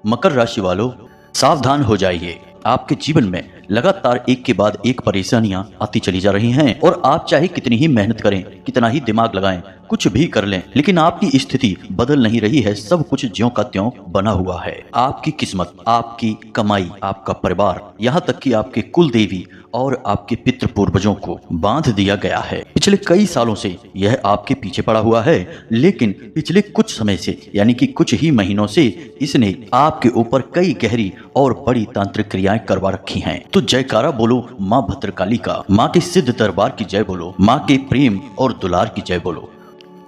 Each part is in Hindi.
मकर राशि वालों, सावधान हो जाइए। आपके जीवन में लगातार एक के बाद एक परेशानियां आती चली जा रही हैं और आप चाहे कितनी ही मेहनत करें, कितना ही दिमाग लगाएं, कुछ भी कर लें, लेकिन आपकी स्थिति बदल नहीं रही है। सब कुछ ज्यों का त्यों बना हुआ है। आपकी किस्मत, आपकी कमाई, आपका परिवार, यहाँ तक कि आपके कुल देवी और आपके पितृ पूर्वजों को बांध दिया गया है। पिछले कई सालों से यह आपके पीछे पड़ा हुआ है, लेकिन पिछले कुछ समय से यानी कि कुछ ही महीनों से इसने आपके ऊपर कई गहरी और बड़ी तांत्रिक क्रियाएं करवा रखी हैं। तो जयकारा बोलो माँ भद्रकाली का, माँ के सिद्ध दरबार की जय बोलो, माँ के प्रेम और दुलार की जय बोलो।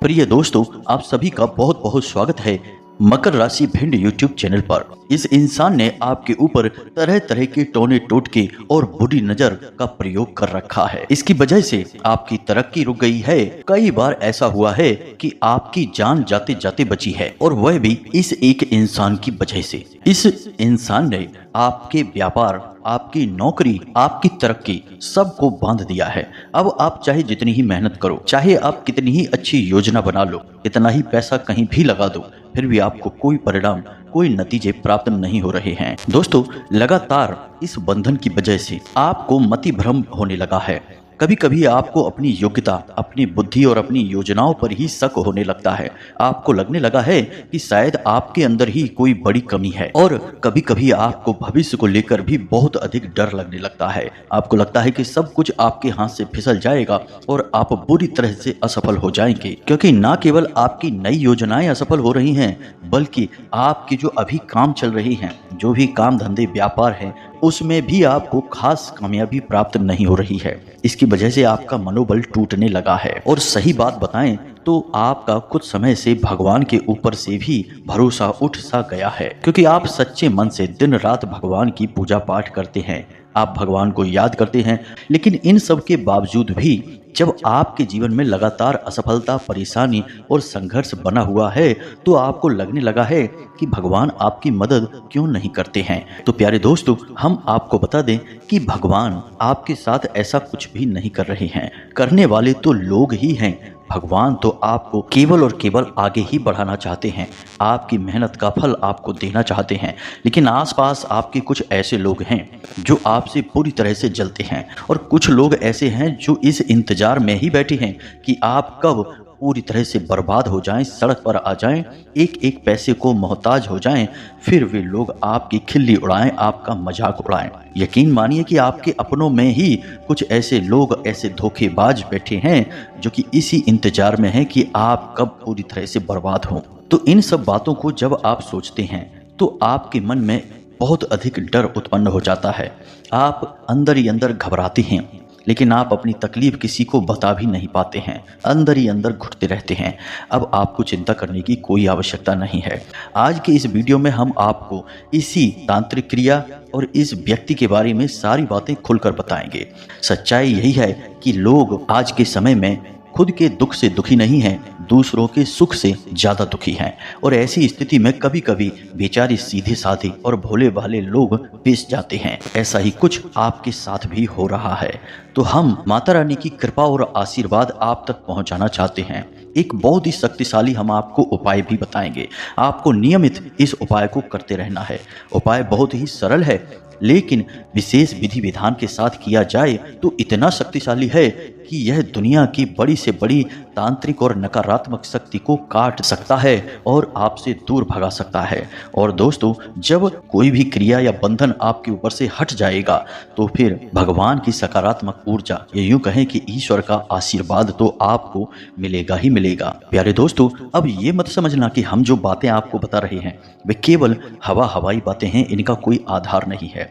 प्रिय दोस्तों, आप सभी का बहुत बहुत स्वागत है मकर राशि भिंड यूट्यूब चैनल पर। इस इंसान ने आपके ऊपर तरह तरह के टोने टोटके और बुरी नजर का प्रयोग कर रखा है। इसकी वजह से आपकी तरक्की रुक गई है। कई बार ऐसा हुआ है कि आपकी जान जाते जाते बची है, और वह भी इस एक इंसान की वजह से। इस इंसान ने आपके व्यापार, आपकी नौकरी, आपकी तरक्की सबको बांध दिया है। अब आप चाहे जितनी ही मेहनत करो, चाहे आप कितनी ही अच्छी योजना बना लो, कितना ही पैसा कहीं भी लगा दो, फिर भी आपको कोई परिणाम, कोई नतीजे प्राप्त नहीं हो रहे हैं। दोस्तों, लगातार इस बंधन की वजह से आपको मति भ्रम होने लगा है। कभी कभी आपको अपनी योग्यता, अपनी बुद्धि और अपनी योजनाओं पर ही शक होने लगता है। आपको लगने लगा है कि शायद आपके अंदर ही कोई बड़ी कमी है, और कभी कभी आपको भविष्य को लेकर भी बहुत अधिक डर लगने लगता है। आपको लगता है कि सब कुछ आपके हाथ से फिसल जाएगा और आप बुरी तरह से असफल हो जाएंगे, क्योंकि न केवल आपकी नई योजनाएं असफल हो रही हैं, बल्कि आपके जो अभी काम चल रही हैं, जो भी काम धंधे व्यापार है, उसमें भी आपको खास कामयाबी प्राप्त नहीं हो रही है। इसकी वजह से आपका मनोबल टूटने लगा है। और सही बात बताएं तो आपका कुछ समय से भगवान के ऊपर से भी भरोसा उठ सा गया है, क्योंकि आप सच्चे मन से दिन रात भगवान की पूजा पाठ करते हैं, आप भगवान को याद करते हैं। लेकिन इन सब के बावजूद भी जब आपके जीवन में लगातार असफलता, परेशानी और संघर्ष बना हुआ है, तो आपको लगने लगा है कि भगवान आपकी मदद क्यों नहीं करते हैं। तो प्यारे दोस्तों, हम आपको बता दें कि भगवान आपके साथ ऐसा कुछ भी नहीं कर रहे हैं। करने वाले तो लोग ही हैं। भगवान तो आपको केवल और केवल आगे ही बढ़ाना चाहते हैं, आपकी मेहनत का फल आपको देना चाहते हैं। लेकिन आसपास आपके कुछ ऐसे लोग हैं जो आपसे पूरी तरह से जलते हैं, और कुछ लोग ऐसे हैं जो इस इंतजार में ही बैठे हैं कि आप कब पूरी तरह से बर्बाद हो जाएं, सड़क पर आ जाएं, एक एक पैसे को मोहताज हो जाएं, फिर वे लोग आपकी खिल्ली उड़ाएं, आपका मजाक उड़ाएं। यकीन मानिए कि आपके अपनों में ही कुछ ऐसे लोग, ऐसे धोखेबाज बैठे हैं जो कि इसी इंतजार में हैं कि आप कब पूरी तरह से बर्बाद हों। तो इन सब बातों को जब आप सोचते हैं तो आपके मन में बहुत अधिक डर उत्पन्न हो जाता है। आप अंदर ही अंदर घबराते हैं, लेकिन आप अपनी तकलीफ किसी को बता भी नहीं पाते हैं, अंदर ही अंदर घुटते रहते हैं। अब आपको चिंता करने की कोई आवश्यकता नहीं है। आज के इस वीडियो में हम आपको इसी तांत्रिक क्रिया और इस व्यक्ति के बारे में सारी बातें खुलकर बताएंगे। सच्चाई यही है कि लोग आज के समय में खुद के दुख से दुखी नहीं हैं, दूसरों के सुख से ज्यादा दुखी हैं। और ऐसी स्थिति में कभी कभी बेचारे सीधे साधे और भोले भाले लोग पिस जाते हैं। ऐसा ही कुछ आपके साथ भी हो रहा है। तो हम माता रानी की कृपा और आशीर्वाद आप तक पहुंचाना चाहते हैं। एक बहुत ही शक्तिशाली हम आपको उपाय भी बताएंगे। आपको नियमित इस उपाय को करते रहना है। उपाय बहुत ही सरल है, लेकिन विशेष विधि विधान के साथ किया जाए तो इतना शक्तिशाली है कि यह दुनिया की बड़ी से बड़ी तांत्रिक और नकारात्मक शक्ति को काट सकता है और आपसे दूर भगा सकता है। और दोस्तों, जब कोई भी क्रिया या बंधन आपके ऊपर से हट जाएगा तो फिर भगवान की सकारात्मक ऊर्जा, ये यूं कहें कि ईश्वर का आशीर्वाद तो आपको मिलेगा ही मिलेगा। प्यारे दोस्तों, अब ये मत समझना कि हम जो बातें आपको बता रहे हैं वे केवल हवाई बातें हैं, इनका कोई आधार नहीं है।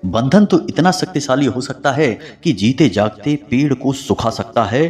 बंधन तो इतना शक्तिशाली हो सकता है कि जीते जागते पेड़ को सुखा सकता है,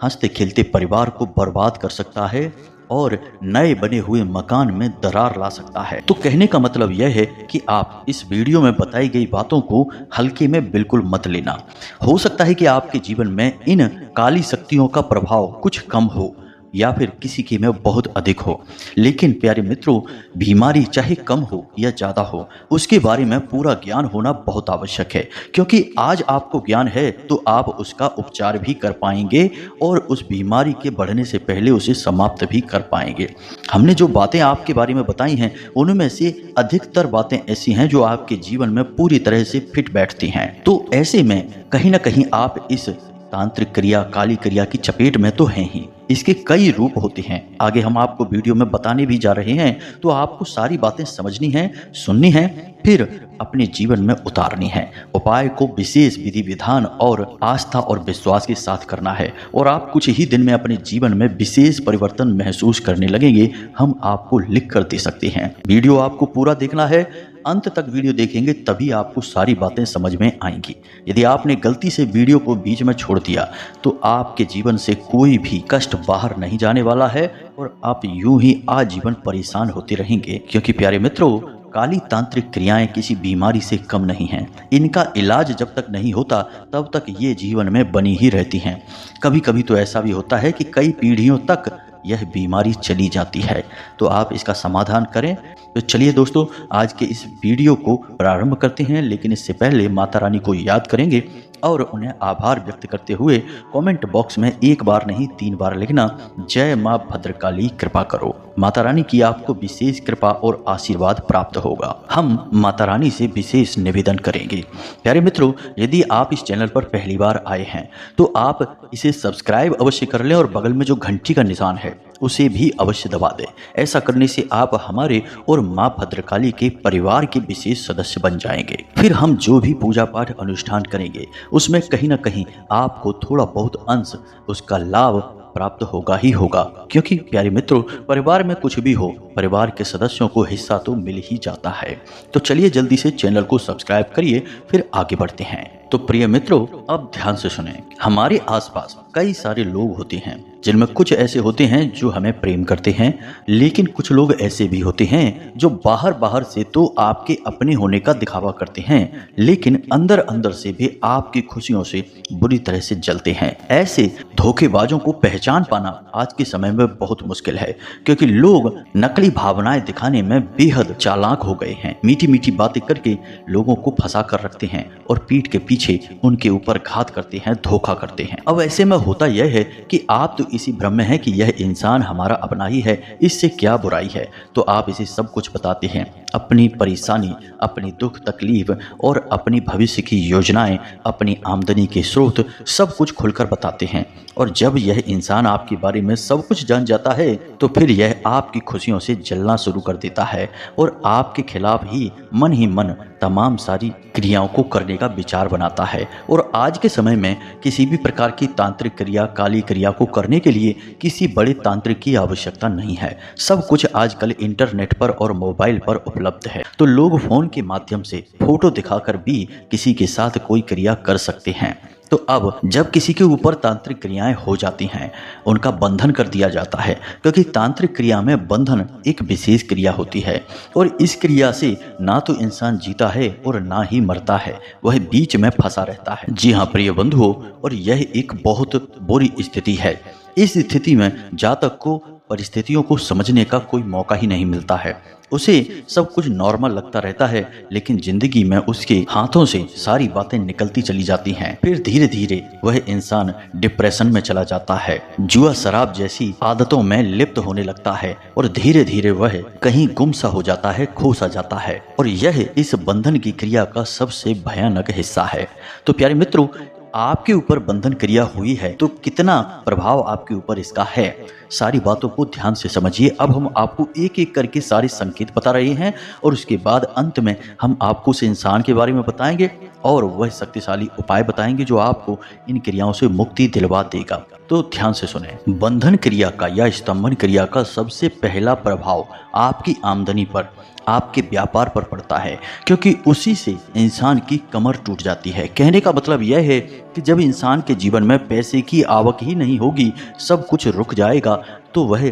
हंसते खेलते परिवार को बर्बाद कर सकता है, और नए बने हुए मकान में दरार ला सकता है। तो कहने का मतलब यह है कि आप इस वीडियो में बताई गई बातों को हल्के में बिल्कुल मत लेना। हो सकता है कि आपके जीवन में इन काली शक्तियों का प्रभाव कुछ कम हो, या फिर किसी की में बहुत अधिक हो। लेकिन प्यारे मित्रों, बीमारी चाहे कम हो या ज़्यादा हो, उसके बारे में पूरा ज्ञान होना बहुत आवश्यक है, क्योंकि आज आपको ज्ञान है तो आप उसका उपचार भी कर पाएंगे और उस बीमारी के बढ़ने से पहले उसे समाप्त भी कर पाएंगे। हमने जो बातें आपके बारे में बताई हैं, उनमें से अधिकतर बातें ऐसी हैं जो आपके जीवन में पूरी तरह से फिट बैठती हैं। तो ऐसे में कहीं ना कहीं आप इस तांत्रिक क्रिया, काली क्रिया की चपेट में तो हैं ही। इसके कई रूप होते हैं, आगे हम आपको वीडियो में बताने भी जा रहे हैं, तो आपको सारी बातें समझनी है, सुननी है, फिर अपने जीवन में उतारनी है। उपाय को विशेष विधि विधान और आस्था और विश्वास के साथ करना है और आप कुछ ही दिन में अपने जीवन में विशेष परिवर्तन महसूस करने लगेंगे। हम आपको लिख कर दे सकते हैं। वीडियो आपको पूरा देखना है, अंत तक वीडियो देखेंगे तभी आपको सारी बातें समझ में आएंगी। यदि आपने गलती से वीडियो को बीच में छोड़ दिया तो आपके जीवन से कोई भी कष्ट बाहर नहीं जाने वाला है और आप यूं ही आजीवन परेशान होते रहेंगे। क्योंकि प्यारे मित्रों, काली तांत्रिक क्रियाएं किसी बीमारी से कम नहीं हैं। इनका इलाज जब तक नहीं होता तब तक ये जीवन में बनी ही रहती हैं। कभी कभी तो ऐसा भी होता है कि कई पीढ़ियों तक यह बीमारी चली जाती है। तो आप इसका समाधान करें। तो चलिए दोस्तों, आज के इस वीडियो को प्रारंभ करते हैं, लेकिन इससे पहले माता रानी को याद करेंगे और उन्हें आभार व्यक्त करते हुए कमेंट बॉक्स में एक बार नहीं 3 बार लिखना, जय माँ भद्रकाली कृपा करो। माता रानी की आपको विशेष कृपा और आशीर्वाद प्राप्त होगा। हम माता रानी से विशेष निवेदन करेंगे। प्यारे मित्रों, यदि आप इस चैनल पर पहली बार आए हैं तो आप इसे सब्सक्राइब अवश्य कर लें और बगल में जो घंटी का निशान है उसे भी अवश्य दबा दें। ऐसा करने से आप हमारे और माँ भद्रकाली के परिवार के विशेष सदस्य बन जाएंगे। फिर हम जो भी पूजा पाठ अनुष्ठान करेंगे उसमें कहीं ना कहीं आपको थोड़ा बहुत अंश उसका लाभ प्राप्त होगा ही होगा। क्योंकि प्यारे मित्रों, परिवार में कुछ भी हो, परिवार के सदस्यों को हिस्सा तो मिल ही जाता है। तो चलिए जल्दी से चैनल को सब्सक्राइब करिए, फिर आगे बढ़ते हैं। तो प्रिय मित्रों, अब ध्यान से सुनें। हमारे आसपास कई सारे लोग होते हैं जिनमें कुछ ऐसे होते हैं जो हमें प्रेम करते हैं, लेकिन कुछ लोग ऐसे भी होते हैं जो बाहर से तो आपके अपने होने का दिखावा करते हैं, लेकिन अंदर अंदर से भी आपकी खुशियों से बुरी तरह से जलते हैं। ऐसे धोखेबाजों को पहचान पाना आज के समय में बहुत मुश्किल है, क्योंकि लोग नकली भावनाएं दिखाने में बेहद चालाक हो गए हैं। मीठी मीठी बातें करके लोगों को फंसा कर रखते हैं और पीठ के पीछे उनके ऊपर घात करते हैं, धोखा करते हैं। अब ऐसे में होता यह है कि आप तो इसी भ्रम में है कि यह इंसान हमारा अपना ही है, इससे क्या बुराई है, तो आप इसे सब कुछ बताते हैं। अपनी परेशानी, अपनी दुख तकलीफ और अपनी भविष्य की योजनाएं, अपनी आमदनी के स्रोत सब कुछ खुलकर बताते हैं। और जब यह इंसान आपके बारे में सब कुछ जान जाता है तो फिर यह आपकी खुशियों से जलना शुरू कर देता है और आपके खिलाफ ही मन तमाम सारी क्रियाओं को करने का विचार बनाता है। और आज के समय में किसी भी प्रकार की तांत्रिक क्रिया, काली क्रिया को करने के लिए किसी बड़े तांत्रिक की आवश्यकता नहीं है। सब कुछ आजकल इंटरनेट पर और मोबाइल पर उपलब्ध है, तो लोग फोन के माध्यम से फोटो दिखाकर भी किसी के साथ कोई क्रिया कर सकते हैं। तो अब जब किसी के ऊपर तांत्रिक क्रियाएं हो जाती हैं, उनका बंधन कर दिया जाता है, क्योंकि तांत्रिक क्रिया में बंधन एक विशेष क्रिया होती है और इस क्रिया से ना तो इंसान जीता है और ना ही मरता है, वह बीच में फंसा रहता है। जी हाँ प्रिय बंधुओं, और यह एक बहुत बुरी स्थिति है। इस स्थिति में जातक को परिस्थितियों को समझने का कोई मौका ही नहीं मिलता है। उसे सब कुछ नॉर्मल लगता रहता है, लेकिन जिंदगी में उसके हाथों से सारी बातें निकलती चली जाती हैं। फिर धीरे धीरे वह इंसान डिप्रेशन में चला जाता है, जुआ शराब जैसी आदतों में लिप्त होने लगता है और धीरे धीरे वह कहीं गुम सा हो जाता है, खो सा जाता है। और यह इस बंधन की क्रिया का सबसे भयानक हिस्सा है। तो प्यारे मित्रों, आपके ऊपर बंधन क्रिया हुई है तो कितना प्रभाव आपके ऊपर इसका है, सारी बातों को ध्यान से समझिए। अब हम आपको एक एक करके सारे संकेत बता रहे हैं और उसके बाद अंत में हम आपको उस इंसान के बारे में बताएंगे और वह शक्तिशाली उपाय बताएंगे जो आपको इन क्रियाओं से मुक्ति दिलवा देगा। तो ध्यान से सुने। बंधन क्रिया का या स्तंभन क्रिया का सबसे पहला प्रभाव आपकी आमदनी पर, आपके व्यापार पर पड़ता है, क्योंकि उसी से इंसान की कमर टूट जाती है। कहने का मतलब यह है कि जब इंसान के जीवन में पैसे की आवक ही नहीं होगी, सब कुछ रुक जाएगा, तो वह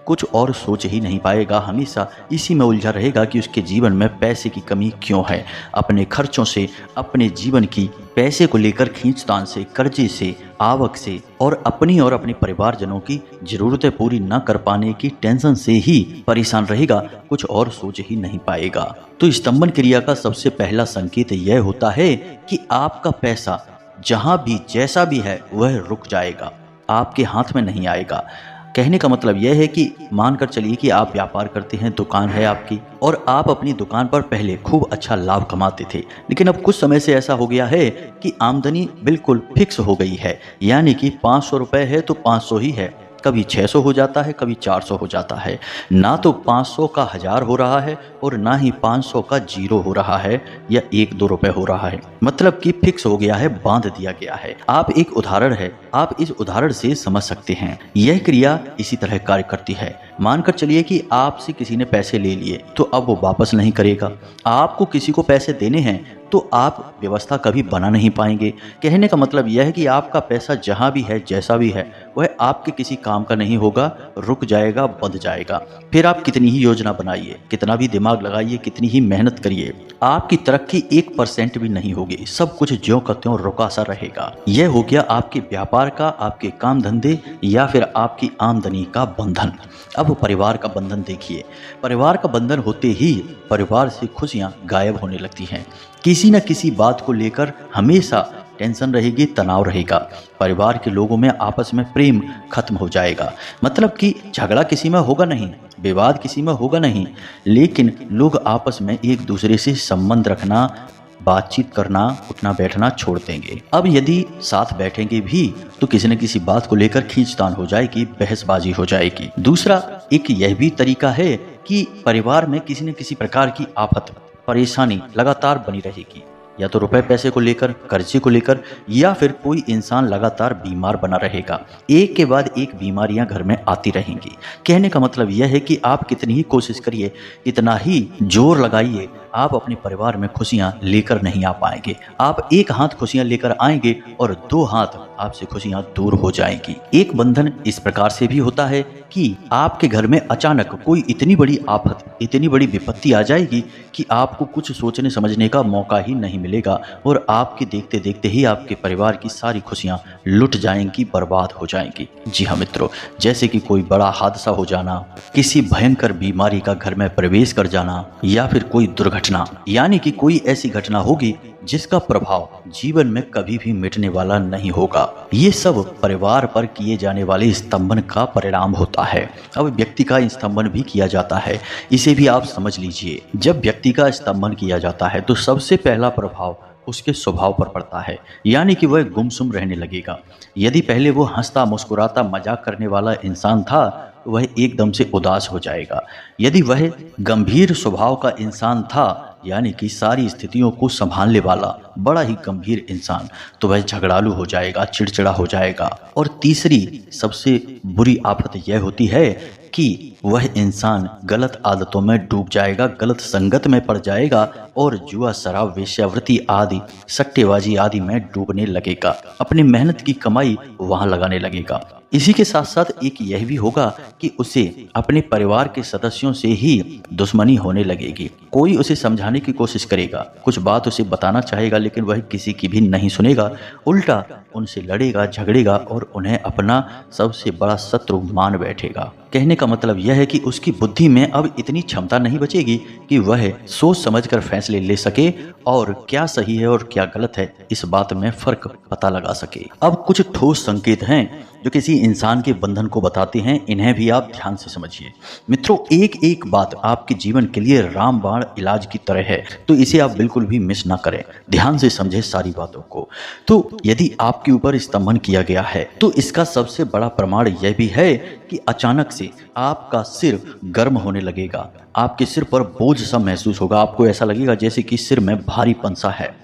कुछ और सोच ही नहीं पाएगा, हमेशा इसी में उलझा रहेगा कि उसके जीवन में पैसे की कमी क्यों है। अपने खर्चों से, अपने जीवन की पैसे को लेकर खींचतान से, कर्जे से, आवक से और अपने परिवारजनों की ज़रूरतें पूरी न कर पाने की टेंशन से ही परेशान रहेगा, कुछ और सोच ही नहीं पाएगा। तो स्तंभन क्रिया का सबसे पहला संकेत यह होता है कि आपका पैसा जहाँ भी जैसा भी है वह रुक जाएगा, आपके हाथ में नहीं आएगा। कहने का मतलब यह है कि मानकर चलिए कि आप व्यापार करते हैं, दुकान है आपकी, और आप अपनी दुकान पर पहले खूब अच्छा लाभ कमाते थे, लेकिन अब कुछ समय से ऐसा हो गया है कि आमदनी बिल्कुल फिक्स हो गई है, यानी कि 500 रुपये है तो 500 ही है। कभी 600 हो जाता है, कभी 400 हो जाता है। ना तो 500 का 1000 हो रहा है और ना ही 500 का 0 हो रहा है या 1-2 रुपए हो रहा है। मतलब कि फिक्स हो गया है, बांध दिया गया है। आप एक उदाहरण है, आप इस उदाहरण से समझ सकते हैं। यह क्रिया इसी तरह कार्य करती है। मानकर चलिए कि आपसे किसी ने पैसे ले लिए तो अब वो वापस नहीं करेगा। आपको किसी को पैसे देने हैं तो आप व्यवस्था कभी बना नहीं पाएंगे। कहने का मतलब यह है कि आपका पैसा जहां भी है, जैसा भी है, वह आपके किसी काम का नहीं होगा, रुक जाएगा, बंध जाएगा। फिर आप कितनी ही योजना बनाइए, कितना भी दिमाग लगाइए, कितनी ही मेहनत करिए, आपकी तरक्की 1% भी नहीं होगी। सब कुछ ज्यों का त्यों रुका सा रहेगा। यह हो गया आपके व्यापार का, आपके काम धंधे या फिर आपकी आमदनी का बंधन। अब परिवार का बंधन देखिए। परिवार का बंधन होते ही परिवार से खुशियां गायब होने लगती हैं। किसी न किसी बात को लेकर हमेशा टेंशन रहेगी, तनाव रहेगा। परिवार के लोगों में आपस में प्रेम खत्म हो जाएगा। मतलब कि झगड़ा किसी में होगा नहीं, विवाद किसी में होगा नहीं, लेकिन लोग आपस में एक दूसरे से संबंध रखना, बातचीत करना, उठना बैठना छोड़ देंगे। अब यदि साथ बैठेंगे भी तो किसी न किसी बात को लेकर खींचतान हो जाएगी, बहसबाजी हो जाएगी। दूसरा एक यह भी तरीका है कि परिवार में किसी न किसी प्रकार की आफत, परेशानी लगातार बनी रहेगी, या तो रुपए पैसे को लेकर, कर्जे को लेकर, या फिर कोई इंसान लगातार बीमार बना रहेगा। एक के बाद एक बीमारियां घर में आती रहेंगी। कहने का मतलब यह है कि आप कितनी ही कोशिश करिए, कितना ही जोर लगाइए, आप अपने परिवार में खुशियां लेकर नहीं आ पाएंगे। आप एक हाथ खुशियां लेकर आएंगे और 2 हाथ आपसे खुशियां दूर हो जाएंगी। एक बंधन इस प्रकार से भी होता है कि आपके घर में अचानक कोई इतनी बड़ी आफत, इतनी बड़ी विपत्ति आ जाएगी कि आपको कुछ सोचने समझने का मौका ही नहीं मिलेगा और आपके देखते देखते ही आपके परिवार की सारी खुशियां लुट जाएंगी, बर्बाद हो जाएंगी। जी हाँ मित्रों, जैसे कि कोई बड़ा हादसा हो जाना, किसी भयंकर बीमारी का घर में प्रवेश कर जाना, या फिर कोई दुर्घटना, यानी कि कोई ऐसी घटना होगी जिसका प्रभाव जीवन में कभी भी मिटने वाला नहीं होगा। ये सब परिवार पर किए जाने वाले स्तंभन का परिणाम होता है। अब व्यक्ति का स्तंभन भी किया जाता है, इसे भी आप समझ लीजिए। जब व्यक्ति का स्तंभन किया जाता है तो सबसे पहला प्रभाव उसके स्वभाव पर पड़ता है, यानी कि वह गुमसुम रहने लगेगा। यदि पहले वो हंसता, मुस्कुराता, मजाक करने वाला इंसान था, वह एकदम से उदास हो जाएगा। यदि वह गंभीर स्वभाव का इंसान था, यानी कि सारी स्थितियों को संभालने वाला बड़ा ही गंभीर इंसान, तो वह झगड़ालू हो जाएगा, चिड़चिड़ा हो जाएगा। और तीसरी सबसे बुरी आफत यह होती है कि वह इंसान गलत आदतों में डूब जाएगा, गलत संगत में पड़ जाएगा और जुआ, शराब, वेश्यावृत्ति आदि, सट्टेबाजी आदि में डूबने लगेगा। अपनी मेहनत की कमाई वहां लगाने लगेगा। इसी के साथ साथ एक यह भी होगा कि उसे अपने परिवार के सदस्यों से ही दुश्मनी होने लगेगी। कोई उसे समझाने की कोशिश करेगा, कुछ बात उसे बताना चाहेगा, लेकिन वह किसी की भी नहीं सुनेगा, उल्टा उनसे लड़ेगा, झगड़ेगा और उन्हें अपना सबसे बड़ा शत्रु मान बैठेगा। कहने का मतलब यह है कि उसकी बुद्धि में अब इतनी क्षमता नहीं बचेगी कि वह सोच समझकर फैसले ले सके और क्या सही है और क्या गलत है इस बात में फर्क पता लगा सके। अब कुछ ठोस संकेत हैं जो किसी इंसान के बंधन को बताते हैं, इन्हें भी आप ध्यान से समझिए। मित्रों, एक एक बात आपके जीवन के लिए रामबाण इलाज की तरह है, तो इसे आप बिल्कुल भी मिस ना करें। ध्यान से समझें सारी बातों को। तो यदि आपके ऊपर स्तंभन किया गया है तो इसका सबसे बड़ा प्रमाण यह भी है कि अचानक से आपका सिर गर्म होने लगेगा, आपके सिर पर बोझ सा महसूस होगा, आपको ऐसा लगेगा जैसे कि सिर में भारीपन सा है।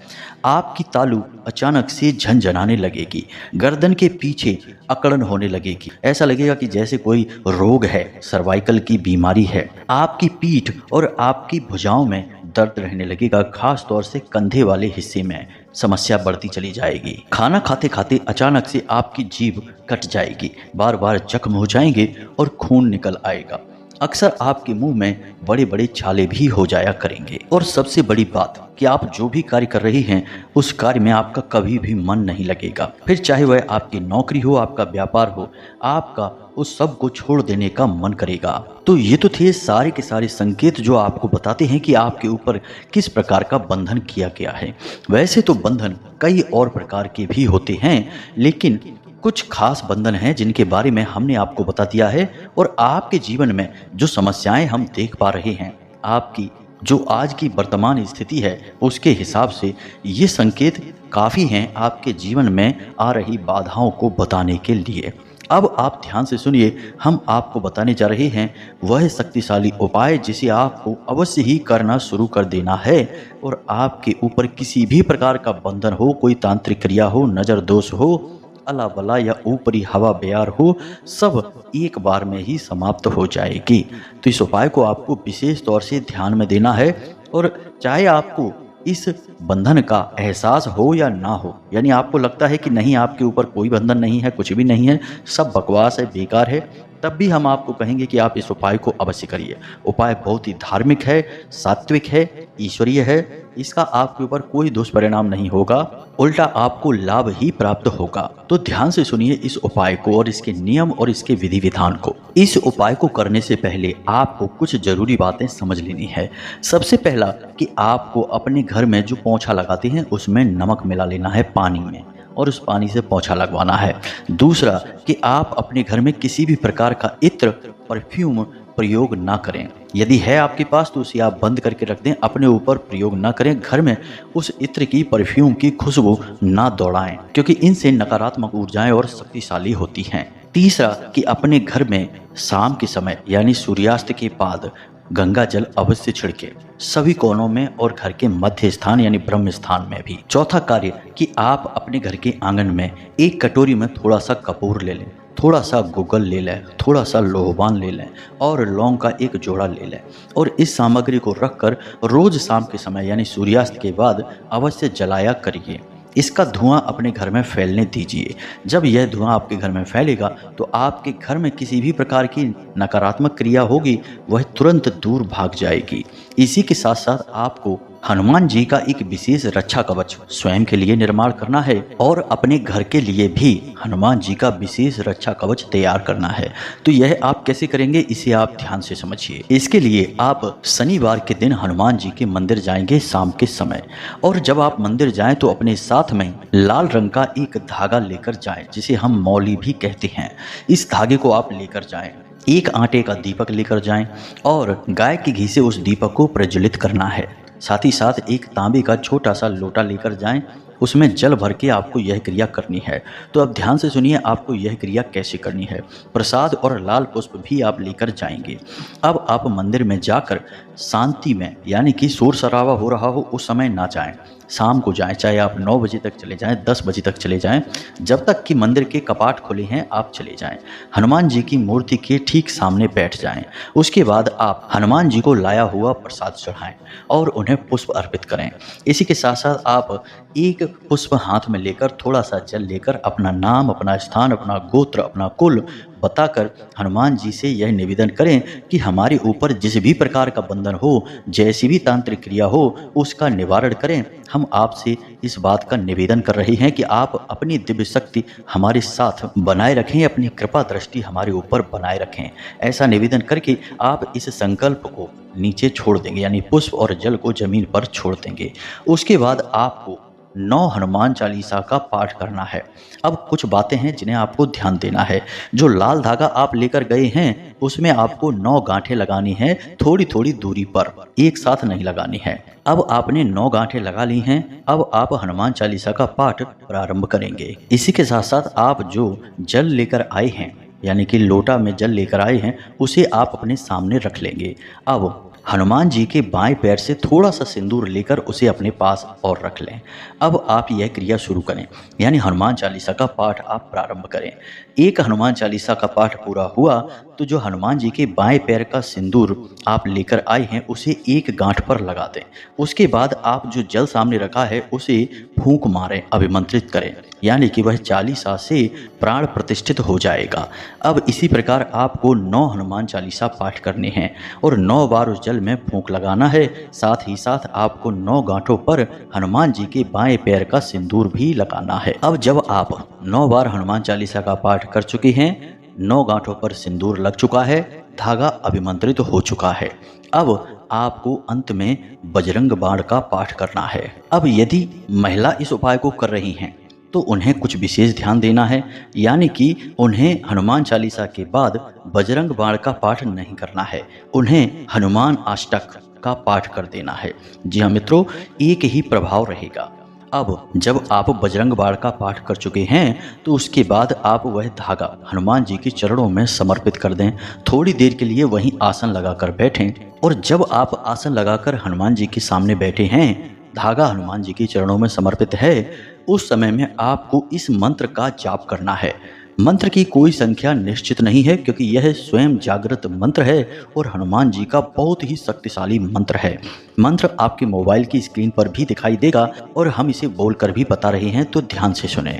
आपकी तालू अचानक से झनझनाने लगेगी, गर्दन के पीछे अकड़न होने लगेगी, ऐसा लगेगा कि जैसे कोई रोग है, सर्वाइकल की बीमारी है। आपकी पीठ और आपकी भुजाओं में दर्द रहने लगेगा, खास तौर से कंधे वाले हिस्से में समस्या बढ़ती चली जाएगी। खाना खाते खाते अचानक से आपकी जीभ कट जाएगी, बार बार जख्म हो जाएंगे और खून निकल आएगा। अक्सर आपके मुंह में बड़े बड़े छाले भी हो जाया करेंगे। और सबसे बड़ी बात कि आप जो भी कार्य कर रही हैं उस कार्य में आपका कभी भी मन नहीं लगेगा। फिर चाहे वह आपकी नौकरी हो, आपका व्यापार हो, आपका उस सब को छोड़ देने का मन करेगा। तो ये तो थे सारे के सारे संकेत जो आपको बताते हैं कि आपके ऊपर किस प्रकार का बंधन किया गया है। वैसे तो बंधन कई और प्रकार के भी होते हैं, लेकिन कुछ खास बंधन हैं जिनके बारे में हमने आपको बता दिया है। और आपके जीवन में जो समस्याएं हम देख पा रहे हैं, आपकी जो आज की वर्तमान स्थिति है उसके हिसाब से ये संकेत काफ़ी हैं आपके जीवन में आ रही बाधाओं को बताने के लिए। अब आप ध्यान से सुनिए, हम आपको बताने जा रहे हैं वह शक्तिशाली उपाय जिसे आपको अवश्य ही करना शुरू कर देना है। और आपके ऊपर किसी भी प्रकार का बंधन हो, कोई तांत्रिक क्रिया हो, नज़र दोष हो, अला बला या ऊपरी हवा बयार हो, सब एक बार में ही समाप्त हो जाएगी। तो इस उपाय को आपको विशेष तौर से ध्यान में देना है। और चाहे आपको इस बंधन का एहसास हो या ना हो, यानी आपको लगता है कि नहीं आपके ऊपर कोई बंधन नहीं है, कुछ भी नहीं है, सब बकवास है, बेकार है, तब भी हम आपको कहेंगे कि आप इस उपाय को अवश्य करिए। उपाय बहुत ही धार्मिक है, सात्विक है, ईश्वरीय है। इसका आपके ऊपर कोई दुष्परिणाम नहीं होगा, उल्टा आपको लाभ ही प्राप्त होगा। तो ध्यान से सुनिए इस उपाय को और इसके नियम और इसके विधि विधान को। इस उपाय को करने से पहले आपको कुछ जरूरी बातें समझ लेनी है। सबसे पहला कि आपको अपने घर में जो पोंछा लगाते हैं उसमें नमक मिला लेना है पानी में, और उस पानी से पोंछा लगवाना है। दूसरा कि आप अपने घर में किसी भी प्रकार का इत्र, परफ्यूम प्रयोग ना करें। यदि है आपके पास तो उसे आप बंद करके रख दें, अपने ऊपर प्रयोग ना करें। घर में उस इत्र की, परफ्यूम की खुशबू ना दौड़ाएं, क्योंकि इनसे नकारात्मक ऊर्जाएं और शक्तिशाली होती हैं। तीसरा कि अपने घर में शाम के समय यानी सूर्यास्त के बाद गंगा जल अवश्य छिड़के, सभी कोनों में और घर के मध्य स्थान यानी ब्रह्म स्थान में भी। चौथा कार्य कि आप अपने घर के आंगन में एक कटोरी में थोड़ा सा कपूर ले लें, थोड़ा सा गूगल ले लें, थोड़ा सा लोहबान ले लें और लौंग का एक जोड़ा ले लें। और इस सामग्री को रखकर रोज शाम के समय यानी सूर्यास्त के बाद अवश्य जलाया करिए। इसका धुआं अपने घर में फैलने दीजिए। जब यह धुआं आपके घर में फैलेगा तो आपके घर में किसी भी प्रकार की नकारात्मक क्रिया होगी वह तुरंत दूर भाग जाएगी। इसी के साथ साथ आपको हनुमान जी का एक विशेष रक्षा कवच स्वयं के लिए निर्माण करना है और अपने घर के लिए भी हनुमान जी का विशेष रक्षा कवच तैयार करना है। तो यह आप कैसे करेंगे इसे आप ध्यान से समझिए। इसके लिए आप शनिवार के दिन हनुमान जी के मंदिर जाएंगे शाम के समय, और जब आप मंदिर जाएं तो अपने साथ में लाल रंग का एक धागा लेकर जाएं, जिसे हम मौली भी कहते हैं। इस धागे को आप लेकर जाएं, एक आटे का दीपक लेकर जाएं और गाय के घी से उस दीपक को प्रज्वलित करना है। साथ ही साथ एक तांबे का छोटा सा लोटा लेकर जाएं, उसमें जल भर के आपको यह क्रिया करनी है। तो अब ध्यान से सुनिए आपको यह क्रिया कैसे करनी है। प्रसाद और लाल पुष्प भी आप लेकर जाएंगे। अब आप मंदिर में जाकर शांति में, यानी कि शोर शराबा हो रहा हो उस समय ना जाएं, शाम को जाएं। चाहे आप 9 बजे तक चले जाएं, 10 बजे तक चले जाएं, जब तक कि मंदिर के कपाट खुले हैं आप चले जाएं। हनुमान जी की मूर्ति के ठीक सामने बैठ जाएं। उसके बाद आप हनुमान जी को लाया हुआ प्रसाद चढ़ाएं और उन्हें पुष्प अर्पित करें। इसी के साथ साथ आप एक पुष्प हाथ में लेकर, थोड़ा सा जल लेकर अपना नाम, अपना स्थान, अपना गोत्र, अपना कुल बताकर हनुमान जी से यह निवेदन करें कि हमारे ऊपर जिस भी प्रकार का बंधन हो, जैसी भी तांत्रिक क्रिया हो, उसका निवारण करें। हम आपसे इस बात का निवेदन कर रहे हैं कि आप अपनी दिव्य शक्ति हमारे साथ बनाए रखें, अपनी कृपा दृष्टि हमारे ऊपर बनाए रखें। ऐसा निवेदन करके आप इस संकल्प को नीचे छोड़ देंगे, यानी पुष्प और जल को जमीन पर छोड़ देंगे। उसके बाद आपको 9 हनुमान चालीसा का पाठ करना है। अब कुछ बातें हैं जिन्हें आपको ध्यान देना है। जो लाल धागा आप लेकर गए हैं उसमें आपको 9 गांठें लगानी हैं, थोड़ी थोड़ी दूरी पर, एक साथ नहीं लगानी है। अब आपने 9 गांठें लगा ली हैं। अब आप हनुमान चालीसा का पाठ प्रारंभ करेंगे। इसी के साथ साथ आप जो जल लेकर आए हैं, यानी कि लोटा में जल लेकर आए हैं, उसे आप अपने सामने रख लेंगे। अब हनुमान जी के बाएं पैर से थोड़ा सा सिंदूर लेकर उसे अपने पास और रख लें। अब आप यह क्रिया शुरू करें, यानी हनुमान चालीसा का पाठ आप प्रारंभ करें। एक हनुमान चालीसा का पाठ पूरा हुआ तो जो हनुमान जी के बाएं पैर का सिंदूर आप लेकर आए हैं उसे एक गांठ पर लगा दें। उसके बाद आप जो जल सामने रखा है उसे फूंक मारें, अभिमंत्रित करें, यानी कि वह 40 से प्राण प्रतिष्ठित हो जाएगा। अब इसी प्रकार आपको 9 हनुमान चालीसा पाठ करने हैं और 9 बार उस जल में फूंक लगाना है। साथ ही साथ आपको 9 गांठों पर हनुमान जी के बाएं पैर का सिंदूर भी लगाना है। अब जब आप 9 बार हनुमान चालीसा का पाठ कर चुके हैं, 9 गांठों पर सिंदूर लग चुका है, धागा अभिमंत्रित हो चुका है, अब आपको अंत में बजरंग बाण का पाठ करना है। अब यदि महिला इस उपाय को कर रही हैं तो उन्हें कुछ विशेष ध्यान देना है, यानी कि उन्हें हनुमान चालीसा के बाद बजरंग बाण का पाठ नहीं करना है, उन्हें हनुमान अष्टक का पाठ कर देना है। जी हाँ मित्रों, एक ही प्रभाव रहेगा। अब जब आप बजरंग बाण का पाठ कर चुके हैं तो उसके बाद आप वह धागा हनुमान जी के चरणों में समर्पित कर दें। थोड़ी देर के लिए वहीं आसन लगाकर बैठें और जब आप आसन लगाकर हनुमान जी के सामने बैठे हैं, धागा हनुमान जी के चरणों में समर्पित है, उस समय में आपको इस मंत्र का जाप करना है। मंत्र की कोई संख्या निश्चित नहीं है क्योंकि यह स्वयं जागृत मंत्र है और हनुमान जी का बहुत ही शक्तिशाली मंत्र है। मंत्र आपके मोबाइल की स्क्रीन पर भी दिखाई देगा और हम इसे बोलकर भी बता रहे हैं, तो ध्यान से सुने।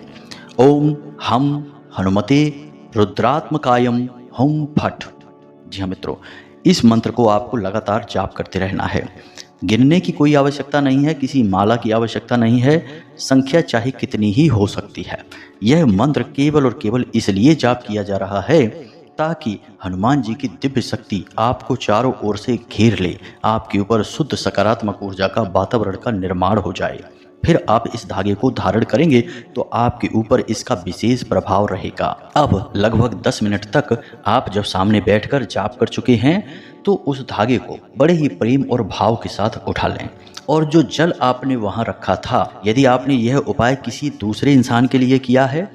ओम हम हनुमते रुद्रात्मकायम हुम फट। जी हाँ मित्रों, इस मंत्र को आपको लगातार जाप करते रहना है। गिनने की कोई आवश्यकता नहीं है, किसी माला की आवश्यकता नहीं है, संख्या चाहे कितनी ही हो सकती है। यह मंत्र केवल और केवल इसलिए जाप किया जा रहा है ताकि हनुमान जी की दिव्य शक्ति आपको चारों ओर से घेर ले, आपके ऊपर शुद्ध सकारात्मक ऊर्जा का वातावरण का निर्माण हो जाए। फिर आप इस धागे को धारण करेंगे तो आपके ऊपर इसका विशेष प्रभाव रहेगा। अब लगभग 10 मिनट तक आप जब सामने बैठकर जाप कर चुके हैं तो उस धागे को बड़े ही प्रेम और भाव के साथ उठा लें और जो जल आपने वहां रखा था, यदि आपने यह उपाय किसी दूसरे इंसान के लिए किया है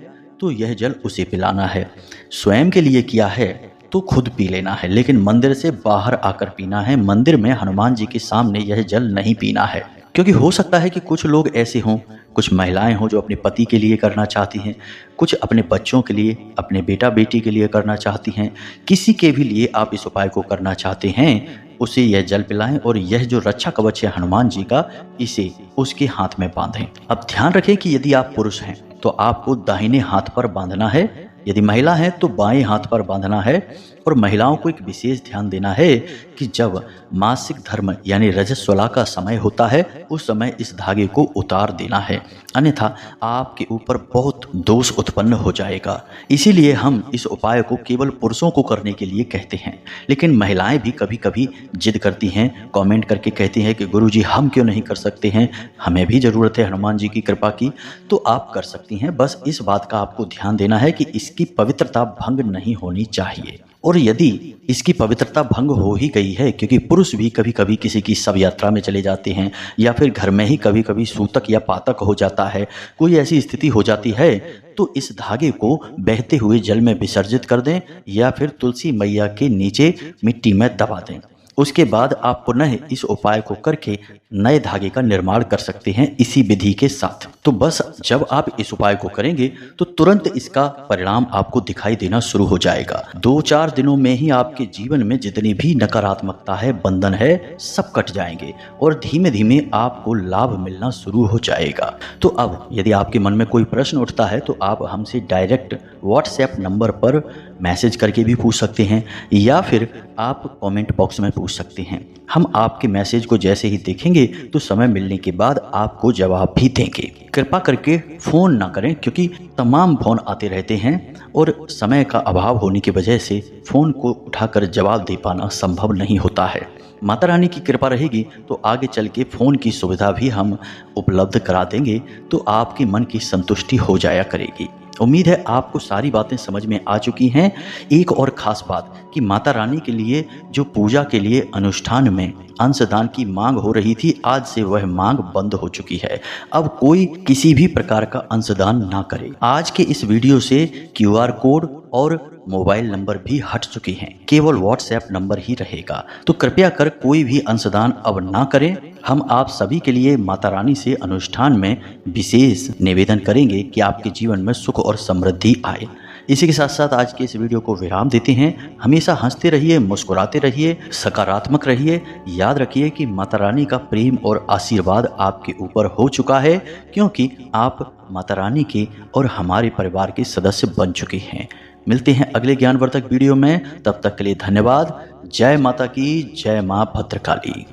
तो यह जल उसे पिलाना है, स्वयं के लिए किया है तो खुद पी लेना है, लेकिन मंदिर से बाहर आकर पीना है। मंदिर में हनुमान जी के सामने यह जल नहीं पीना है, क्योंकि हो सकता है कि कुछ लोग ऐसे हों, कुछ महिलाएं हों जो अपने पति के लिए करना चाहती हैं, कुछ अपने बच्चों के लिए, अपने बेटा बेटी के लिए करना चाहती हैं, किसी के भी लिए आप इस उपाय को करना चाहते हैं, उसे यह जल पिलाएं और यह जो रक्षा कवच है हनुमान जी का, इसे उसके हाथ में बांधें। अब ध्यान रखें कि यदि आप पुरुष हैं तो आपको दाहिने हाथ पर बांधना है, यदि महिला है तो बाएं हाथ पर बांधना है। और महिलाओं को एक विशेष ध्यान देना है कि जब मासिक धर्म यानी रजस्वला का समय होता है उस समय इस धागे को उतार देना है, अन्यथा आपके ऊपर बहुत दोष उत्पन्न हो जाएगा। इसीलिए हम इस उपाय को केवल पुरुषों को करने के लिए कहते हैं, लेकिन महिलाएं भी कभी कभी जिद करती हैं, कमेंट करके कहती हैं कि गुरुजी हम क्यों नहीं कर सकते हैं, हमें भी ज़रूरत है हनुमान जी की कृपा की। तो आप कर सकती हैं, बस इस बात का आपको ध्यान देना है कि इसकी पवित्रता भंग नहीं होनी चाहिए। और यदि इसकी पवित्रता भंग हो ही गई है, क्योंकि पुरुष भी कभी कभी किसी की शव यात्रा में चले जाते हैं या फिर घर में ही कभी कभी सूतक या पातक हो जाता है, कोई ऐसी स्थिति हो जाती है, तो इस धागे को बहते हुए जल में विसर्जित कर दें या फिर तुलसी मैया के नीचे मिट्टी में दबा दें। उसके बाद आप पुनः इस उपाय को करके नए धागे का निर्माण कर सकते हैं इसी विधि के साथ। तो बस जब आप इस उपाय को करेंगे तो तुरंत इसका परिणाम आपको दिखाई देना शुरू हो जाएगा। 2-4 दिनों में ही आपके जीवन में जितनी भी नकारात्मकता है, बंधन है, सब कट जाएंगे और धीमे धीमे आपको लाभ मिलना शुरू हो जाएगा। तो अब यदि आपके मन में कोई प्रश्न उठता है तो आप हमसे डायरेक्ट व्हाट्सएप नंबर पर मैसेज करके भी पूछ सकते हैं या फिर आप कमेंट बॉक्स में पूछ सकते हैं। हम आपके मैसेज को जैसे ही देखेंगे तो समय मिलने के बाद आपको जवाब भी देंगे। कृपा करके फ़ोन ना करें, क्योंकि तमाम फ़ोन आते रहते हैं और समय का अभाव होने की वजह से फ़ोन को उठाकर जवाब दे पाना संभव नहीं होता है। माता रानी की कृपा रहेगी तो आगे चल के फ़ोन की सुविधा भी हम उपलब्ध करा देंगे, तो आपके मन की संतुष्टि हो जाया करेगी। उम्मीद है आपको सारी बातें समझ में आ चुकी हैं। एक और ख़ास बात कि माता रानी के लिए जो पूजा के लिए अनुष्ठान में अंशदान की मांग हो रही थी, आज से वह मांग बंद हो चुकी है। अब कोई किसी भी प्रकार का अंशदान ना करे। आज के इस वीडियो से QR कोड और मोबाइल नंबर भी हट चुके हैं, केवल व्हाट्सएप नंबर ही रहेगा। तो कृपया कर कोई भी अंशदान अब ना करें। हम आप सभी के लिए माता रानी से अनुष्ठान में विशेष निवेदन करेंगे कि आपके जीवन में सुख और समृद्धि आए। इसी के साथ साथ आज के इस वीडियो को विराम देते हैं। हमेशा हंसते रहिए, मुस्कुराते रहिए, सकारात्मक रहिए। याद रखिए कि माता रानी का प्रेम और आशीर्वाद आपके ऊपर हो चुका है, क्योंकि आप माता रानी के और हमारे परिवार के सदस्य बन चुके हैं। मिलते हैं अगले ज्ञानवर्धक वीडियो में, तब तक के लिए धन्यवाद। जय माता की, जय माँ भद्रकाली।